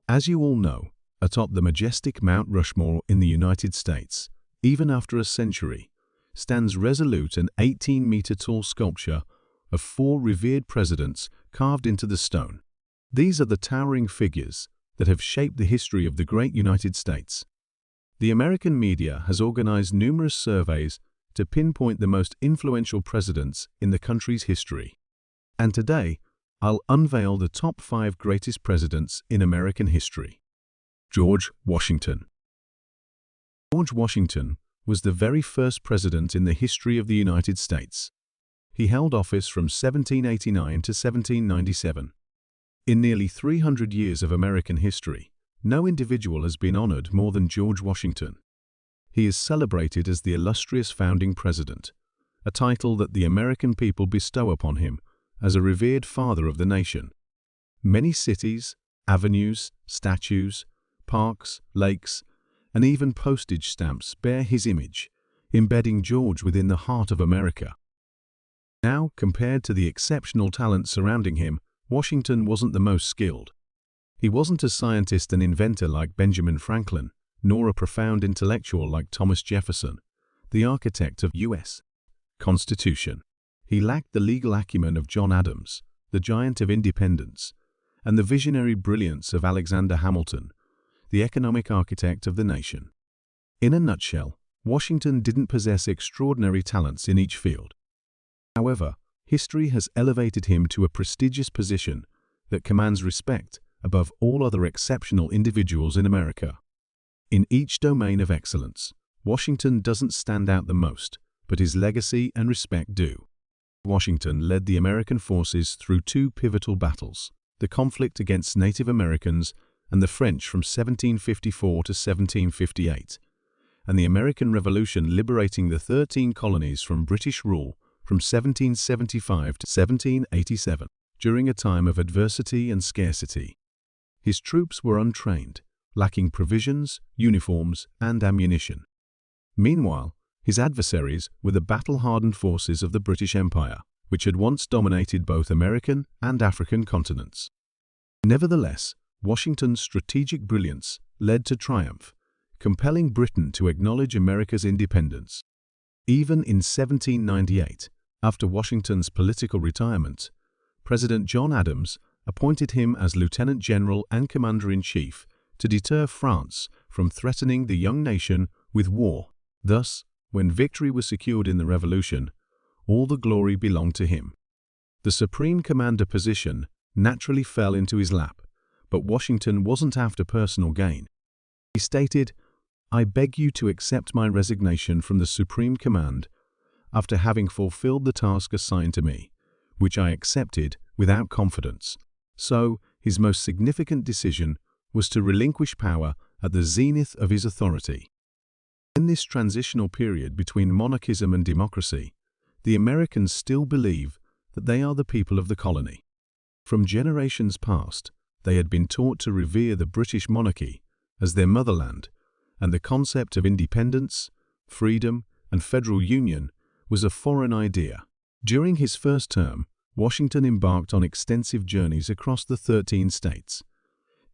As you all know, atop the majestic Mount Rushmore in the United States, even after a century, stands resolute an 18-meter-tall sculpture of 4 revered presidents carved into the stone. These are the towering figures that have shaped the history of the great United States. The American media has organized numerous surveys to pinpoint the most influential presidents in the country's history. And today, I'll unveil the top 5 greatest presidents in American history. George Washington. George Washington was the very first president in the history of the United States. He held office from 1789 to 1797. In nearly 300 years of American history, no individual has been honored more than George Washington. He is celebrated as the illustrious founding president, a title that the American people bestow upon him as a revered father of the nation. Many cities, avenues, statues, parks, lakes, and even postage stamps bear his image, embedding George within the heart of America. Now, compared to the exceptional talent surrounding him, Washington wasn't the most skilled. He wasn't a scientist and inventor like Benjamin Franklin, nor a profound intellectual like Thomas Jefferson, the architect of U.S. Constitution. He lacked the legal acumen of John Adams, the giant of independence, and the visionary brilliance of Alexander Hamilton, the economic architect of the nation. In a nutshell, Washington didn't possess extraordinary talents in each field. However, history has elevated him to a prestigious position that commands respect above all other exceptional individuals in America. In each domain of excellence, Washington doesn't stand out the most, but his legacy and respect do. Washington led the American forces through 2 pivotal battles, the conflict against Native Americans and the French from 1754 to 1758, and the American Revolution liberating the 13 colonies from British rule from 1775 to 1787, during a time of adversity and scarcity. His troops were untrained, lacking provisions, uniforms, and ammunition. Meanwhile, his adversaries were the battle-hardened forces of the British Empire, which had once dominated both American and African continents. Nevertheless, Washington's strategic brilliance led to triumph, compelling Britain to acknowledge America's independence. Even in 1798, after Washington's political retirement, President John Adams appointed him as Lieutenant General and Commander-in-Chief to deter France from threatening the young nation with war. Thus, when victory was secured in the Revolution, all the glory belonged to him. The Supreme Commander position naturally fell into his lap, but Washington wasn't after personal gain. He stated, "I beg you to accept my resignation from the Supreme Command after having fulfilled the task assigned to me, which I accepted without confidence." So, his most significant decision was to relinquish power at the zenith of his authority. In this transitional period between monarchism and democracy, the Americans still believe that they are the people of the colony. From generations past, they had been taught to revere the British monarchy as their motherland, and the concept of independence, freedom, and federal union was a foreign idea. During his first term, Washington embarked on extensive journeys across the 13 states,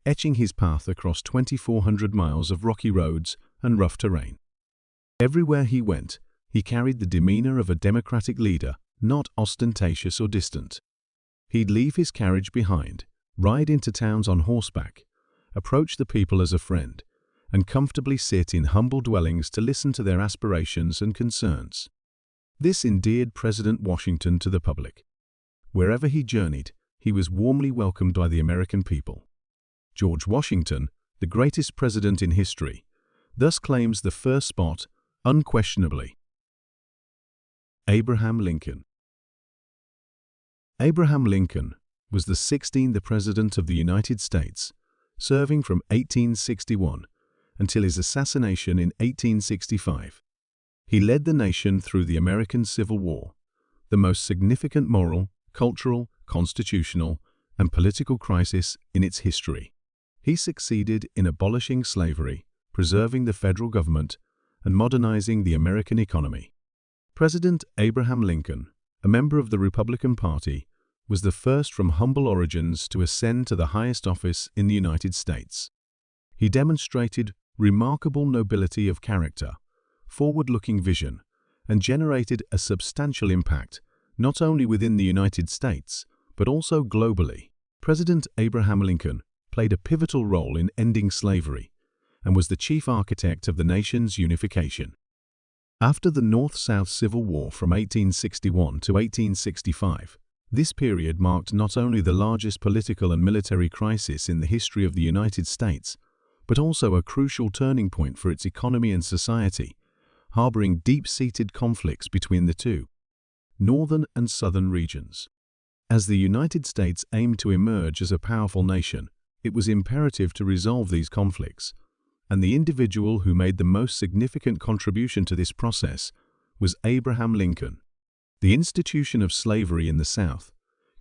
etching his path across 2,400 miles of rocky roads and rough terrain. Everywhere he went, he carried the demeanor of a democratic leader, not ostentatious or distant. He'd leave his carriage behind, ride into towns on horseback, approach the people as a friend, and comfortably sit in humble dwellings to listen to their aspirations and concerns. This endeared President Washington to the public. Wherever he journeyed, he was warmly welcomed by the American people. George Washington, the greatest president in history, thus claims the first spot unquestionably. Abraham Lincoln. Abraham Lincoln was the 16th President of the United States, serving from 1861 until his assassination in 1865. He led the nation through the American Civil War, the most significant moral, cultural, constitutional, and political crisis in its history. He succeeded in abolishing slavery, preserving the federal government, and modernizing the American economy. President Abraham Lincoln, a member of the Republican Party, was the first from humble origins to ascend to the highest office in the United States. He demonstrated remarkable nobility of character, forward-looking vision, and generated a substantial impact not only within the United States, but also globally. President Abraham Lincoln played a pivotal role in ending slavery and was the chief architect of the nation's unification. After the North-South Civil War from 1861 to 1865, this period marked not only the largest political and military crisis in the history of the United States, but also a crucial turning point for its economy and society, harboring deep-seated conflicts between the two northern and southern regions. As the United States aimed to emerge as a powerful nation, it was imperative to resolve these conflicts, and the individual who made the most significant contribution to this process was Abraham Lincoln. The institution of slavery in the South,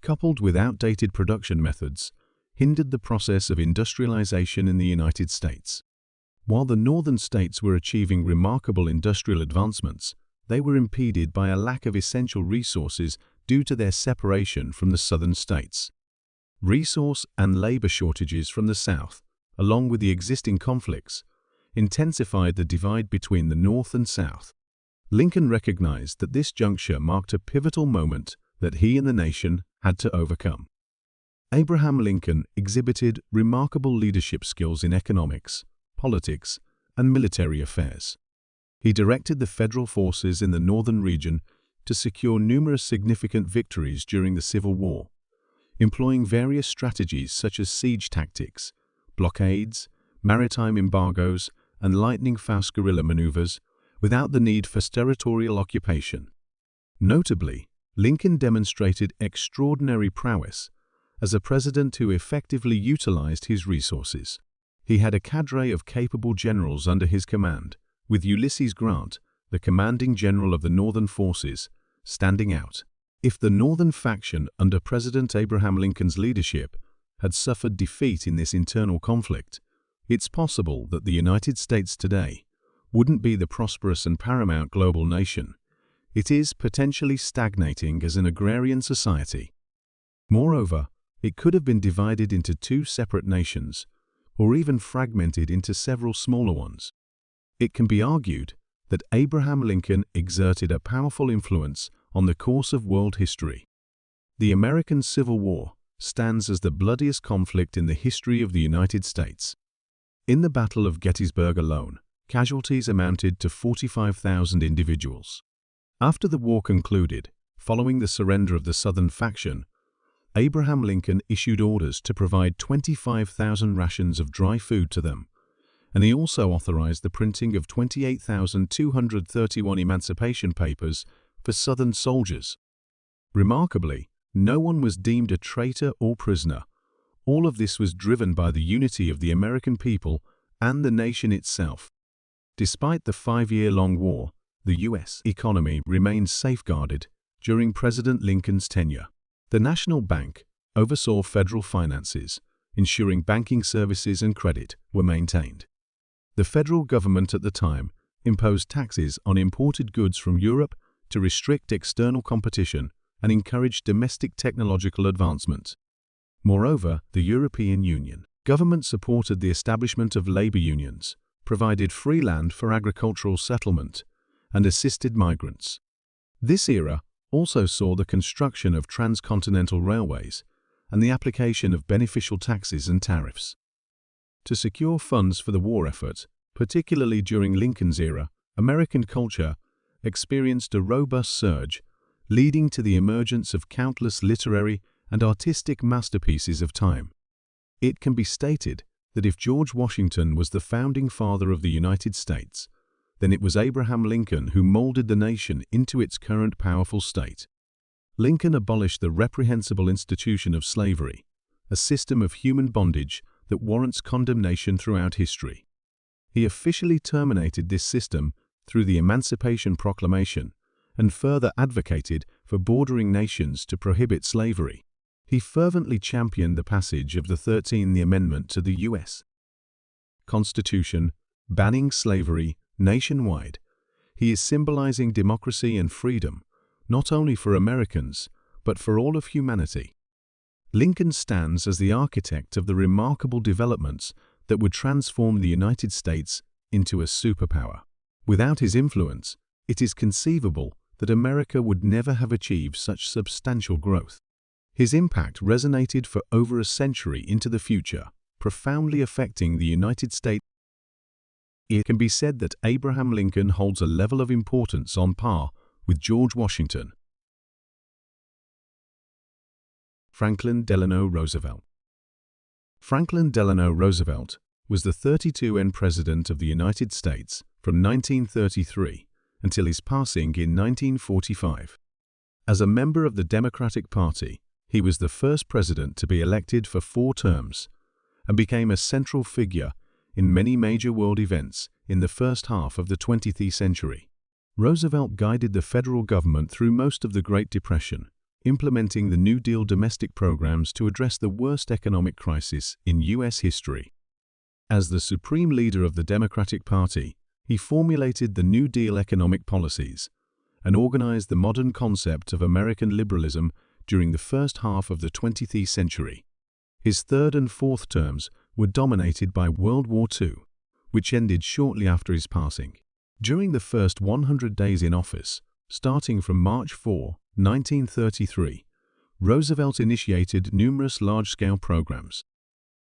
coupled with outdated production methods, hindered the process of industrialization in the United States. While the northern states were achieving remarkable industrial advancements, they were impeded by a lack of essential resources due to their separation from the southern states. Resource and labor shortages from the South, along with the existing conflicts, intensified the divide between the North and South. Lincoln recognized that this juncture marked a pivotal moment that he and the nation had to overcome. Abraham Lincoln exhibited remarkable leadership skills in economics, politics, and military affairs. He directed the federal forces in the northern region to secure numerous significant victories during the Civil War, employing various strategies such as siege tactics, blockades, maritime embargoes, and lightning-fast guerrilla maneuvers without the need for territorial occupation. Notably, Lincoln demonstrated extraordinary prowess as a president who effectively utilized his resources. He had a cadre of capable generals under his command, with Ulysses Grant, the commanding general of the Northern forces, standing out. If the Northern faction under President Abraham Lincoln's leadership had suffered defeat in this internal conflict, it's possible that the United States today wouldn't be the prosperous and paramount global nation it is, potentially stagnating as an agrarian society. Moreover, it could have been divided into two separate nations, or even fragmented into several smaller ones. It can be argued that Abraham Lincoln exerted a powerful influence on the course of world history. The American Civil War stands as the bloodiest conflict in the history of the United States. In the Battle of Gettysburg alone, casualties amounted to 45,000 individuals. After the war concluded, following the surrender of the Southern faction, Abraham Lincoln issued orders to provide 25,000 rations of dry food to them, and he also authorized the printing of 28,231 emancipation papers for Southern soldiers. Remarkably, no one was deemed a traitor or prisoner. All of this was driven by the unity of the American people and the nation itself. Despite the 5-year-long war, the U.S. economy remained safeguarded during President Lincoln's tenure. The National Bank oversaw federal finances, ensuring banking services and credit were maintained. The federal government at the time imposed taxes on imported goods from Europe to restrict external competition and encourage domestic technological advancement. Moreover, the European Union government supported the establishment of labor unions, provided free land for agricultural settlement, and assisted migrants. This era also saw the construction of transcontinental railways and the application of beneficial taxes and tariffs. To secure funds for the war effort, particularly during Lincoln's era, American culture experienced a robust surge, leading to the emergence of countless literary and artistic masterpieces of time. It can be stated that if George Washington was the founding father of the United States, then it was Abraham Lincoln who molded the nation into its current powerful state. Lincoln abolished the reprehensible institution of slavery, a system of human bondage that warrants condemnation throughout history. He officially terminated this system through the Emancipation Proclamation and further advocated for bordering nations to prohibit slavery. He fervently championed the passage of the 13th Amendment to the U.S. Constitution, banning slavery nationwide. He is symbolizing democracy and freedom, not only for Americans, but for all of humanity. Lincoln stands as the architect of the remarkable developments that would transform the United States into a superpower. Without his influence, it is conceivable that America would never have achieved such substantial growth. His impact resonated for over a century into the future, profoundly affecting the United States. It can be said that Abraham Lincoln holds a level of importance on par with George Washington. Franklin Delano Roosevelt. Franklin Delano Roosevelt was the 32nd President of the United States from 1933 until his passing in 1945. As a member of the Democratic Party, he was the first president to be elected for 4 terms and became a central figure in many major world events in the first half of the 20th century. Roosevelt guided the federal government through most of the Great Depression, implementing the New Deal domestic programs to address the worst economic crisis in U.S. history. As the supreme leader of the Democratic Party, he formulated the New Deal economic policies and organized the modern concept of American liberalism during the first half of the 20th century. His 3rd and 4th terms were dominated by World War II, which ended shortly after his passing. During the first 100 days in office, starting from March 4, 1933, Roosevelt initiated numerous large-scale programs.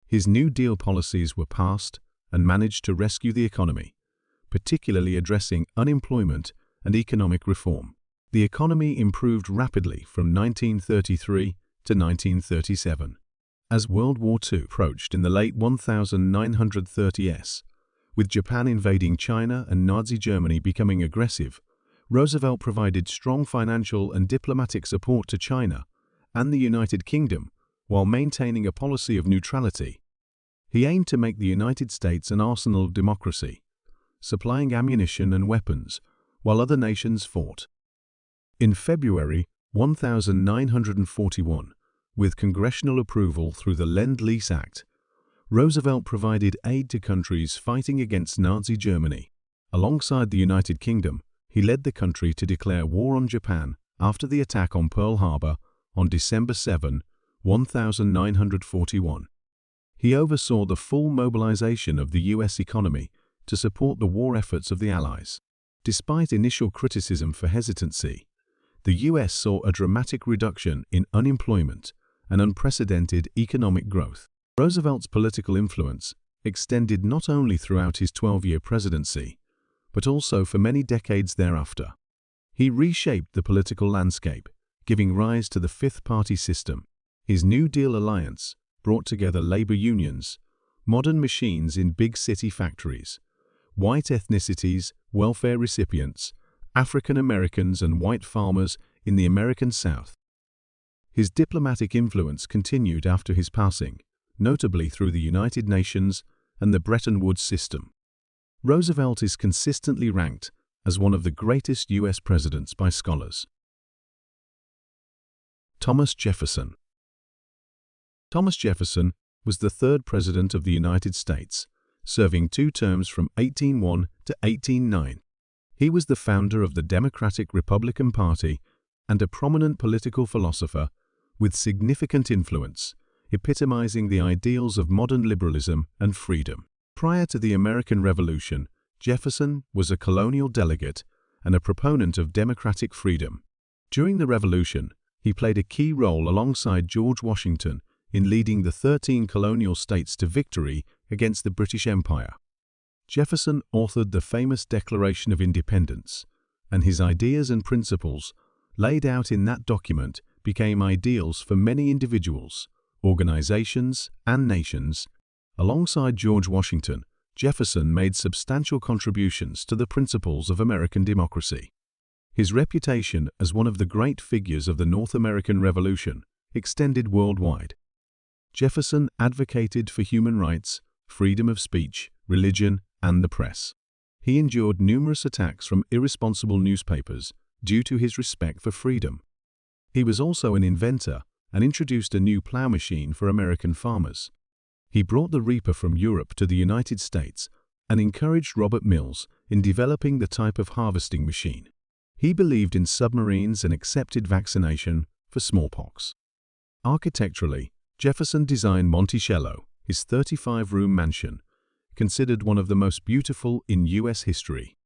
His New Deal policies were passed and managed to rescue the economy, particularly addressing unemployment and economic reform. The economy improved rapidly from 1933 to 1937. As World War II approached in the late 1930s, with Japan invading China and Nazi Germany becoming aggressive, Roosevelt provided strong financial and diplomatic support to China and the United Kingdom while maintaining a policy of neutrality. He aimed to make the United States an arsenal of democracy, supplying ammunition and weapons while other nations fought. In February 1941, with congressional approval through the Lend-Lease Act, Roosevelt provided aid to countries fighting against Nazi Germany. Alongside the United Kingdom, he led the country to declare war on Japan after the attack on Pearl Harbor on December 7, 1941. He oversaw the full mobilization of the U.S. economy to support the war efforts of the Allies. Despite initial criticism for hesitancy, the U.S. saw a dramatic reduction in unemployment and unprecedented economic growth. Roosevelt's political influence extended not only throughout his 12-year presidency, but also for many decades thereafter. He reshaped the political landscape, giving rise to the Fifth Party system. His New Deal alliance brought together labor unions, modern machines in big city factories, white ethnicities, welfare recipients, African Americans and white farmers in the American South. His diplomatic influence continued after his passing, notably through the United Nations and the Bretton Woods system. Roosevelt is consistently ranked as one of the greatest U.S. presidents by scholars. Thomas Jefferson. Thomas Jefferson was the 3rd President of the United States, serving 2 terms from 1801 to 1809. He was the founder of the Democratic Republican Party and a prominent political philosopher with significant influence, epitomizing the ideals of modern liberalism and freedom. Prior to the American Revolution, Jefferson was a colonial delegate and a proponent of democratic freedom. During the Revolution, he played a key role alongside George Washington in leading the 13 colonial states to victory against the British Empire. Jefferson authored the famous Declaration of Independence, and his ideas and principles laid out in that document became ideals for many individuals, organizations, and nations. Alongside George Washington, Jefferson made substantial contributions to the principles of American democracy. His reputation as one of the great figures of the North American Revolution extended worldwide. Jefferson advocated for human rights, freedom of speech, religion, and the press. He endured numerous attacks from irresponsible newspapers due to his respect for freedom. He was also an inventor and introduced a new plow machine for American farmers. He brought the reaper from Europe to the United States and encouraged Robert Mills in developing the type of harvesting machine. He believed in submarines and accepted vaccination for smallpox. Architecturally, Jefferson designed Monticello, his 35-room mansion, considered one of the most beautiful in U.S. history.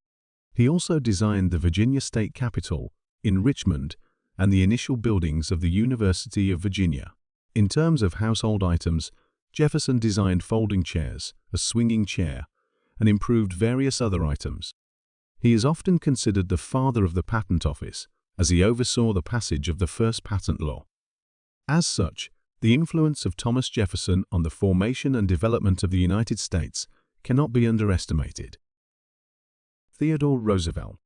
He also designed the Virginia State Capitol in Richmond and the initial buildings of the University of Virginia. In terms of household items, Jefferson designed folding chairs, a swinging chair, and improved various other items. He is often considered the father of the patent office, as he oversaw the passage of the first patent law. As such, the influence of Thomas Jefferson on the formation and development of the United States cannot be underestimated. Theodore Roosevelt.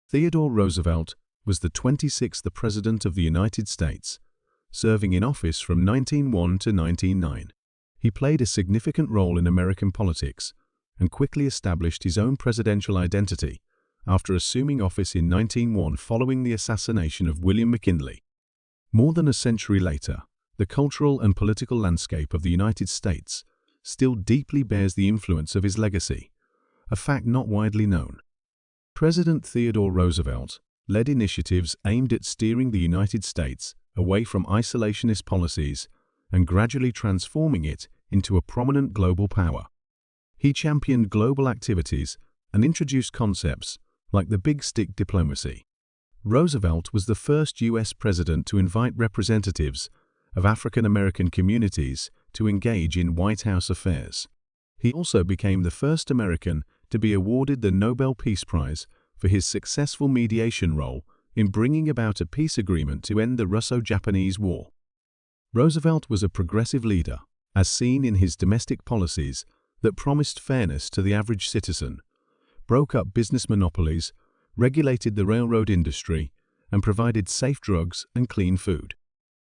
Theodore Roosevelt was the 26th President of the United States, serving in office from 1901 to 1909. He played a significant role in American politics and quickly established his own presidential identity after assuming office in 1901 following the assassination of William McKinley. More than a century later, the cultural and political landscape of the United States still deeply bears the influence of his legacy, a fact not widely known. President Theodore Roosevelt led initiatives aimed at steering the United States away from isolationist policies and gradually transforming it into a prominent global power. He championed global activities and introduced concepts like the Big Stick diplomacy. Roosevelt was the first U.S. president to invite representatives of African American communities to engage in White House affairs. He also became the first American to be awarded the Nobel Peace Prize for his successful mediation role in bringing about a peace agreement to end the Russo-Japanese War. Roosevelt was a progressive leader, as seen in his domestic policies that promised fairness to the average citizen, broke up business monopolies, regulated the railroad industry, and provided safe drugs and clean food.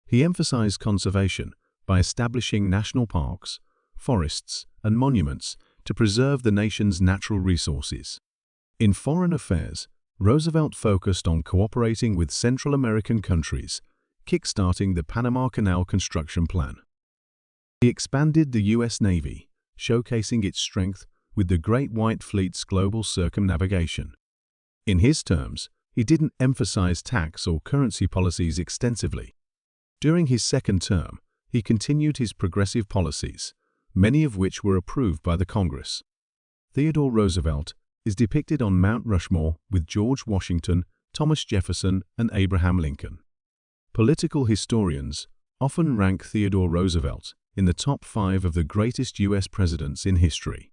He emphasized conservation by establishing national parks, forests, and monuments to preserve the nation's natural resources. In foreign affairs, Roosevelt focused on cooperating with Central American countries, kickstarting the Panama Canal construction plan. He expanded the U.S. Navy, showcasing its strength with the Great White Fleet's global circumnavigation. In his terms, he didn't emphasize tax or currency policies extensively. During his second term, he continued his progressive policies, many of which were approved by the Congress. Theodore Roosevelt is depicted on Mount Rushmore with George Washington, Thomas Jefferson, and Abraham Lincoln. Political historians often rank Theodore Roosevelt in the top 5 of the greatest U.S. presidents in history.